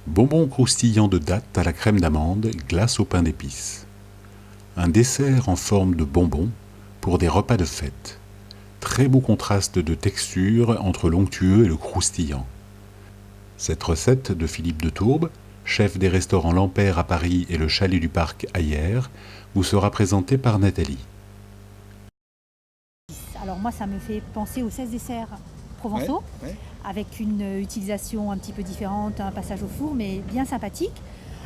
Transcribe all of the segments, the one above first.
Bonbons croustillants de dattes à la crème d'amande, glace au pain d'épices. Un dessert en forme de bonbon pour des repas de fête. Très beau contraste de texture entre l'onctueux et le croustillant. Cette recette de Philippe de Tourbe, chef des restaurants L'Ampère à Paris et le Chalet du Parc à Hyères, vous sera présentée par Nathalie. Alors moi, ça me fait penser aux 16 desserts provençaux, Ouais. avec une utilisation un petit peu différente, un passage au four, mais bien sympathique.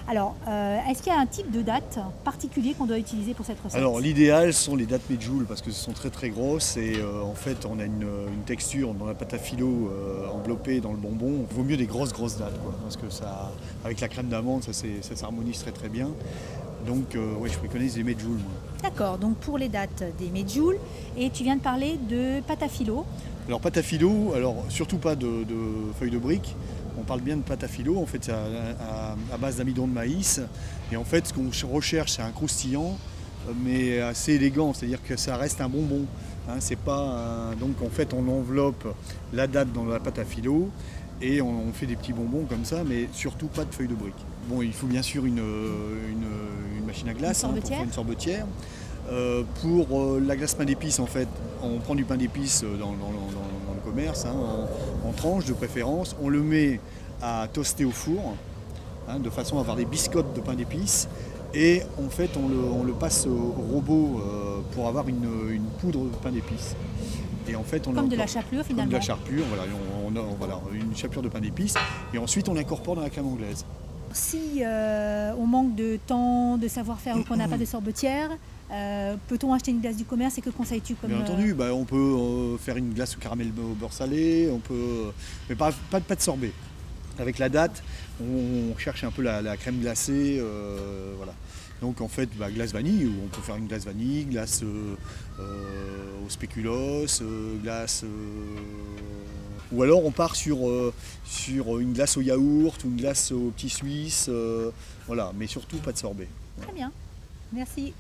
Alors, est-ce qu'il y a un type de date particulier qu'on doit utiliser pour cette recette? Alors l'idéal sont les dattes medjool parce que ce sont très très grosses et en fait on a une texture dans la pâte à filo enveloppée dans le bonbon. Il vaut mieux des grosses dattes quoi, parce que ça, avec la crème d'amande ça s'harmonise très très bien. Donc ouais, je préconise les medjool moi. D'accord, donc pour les dates des medjool, et tu viens de parler de pâte à filo. Alors pâte à filo, alors surtout pas de feuilles de briques. On parle bien de pâte à filo, en fait c'est à base d'amidon de maïs. Et en fait ce qu'on recherche c'est un croustillant mais assez élégant, c'est-à-dire que ça reste un bonbon. C'est pas donc en fait on enveloppe la date dans la pâte à filo et on fait des petits bonbons comme ça, mais surtout pas de feuilles de briques. Bon, il faut bien sûr une machine à glace pour faire une sorbetière. Pour la glace pain d'épices, en fait, on prend du pain d'épices dans le commerce, en tranches de préférence. On le met à toaster au four, de façon à avoir des biscottes de pain d'épices. Et en fait, on le passe au robot pour avoir une poudre de pain d'épices. Et en fait, Comme de la chapelure finalement. Comme de la chapelure, voilà, voilà, une chapelure de pain d'épices. Et ensuite, on l'incorpore dans la crème anglaise. Si on manque de temps, de savoir-faire ou qu'on n'a pas de sorbetière, peut-on acheter une glace du commerce et que conseilles-tu comme Bien entendu, on peut faire une glace au caramel au beurre salé, mais pas de sorbet. Avec la date, on cherche un peu la crème glacée, voilà. Donc en fait, glace vanille, ou on peut faire une glace vanille, glace au spéculoos, glace... Ou alors on part sur une glace au yaourt, ou une glace au petit suisse, voilà, mais surtout pas de sorbet. Très bien, merci.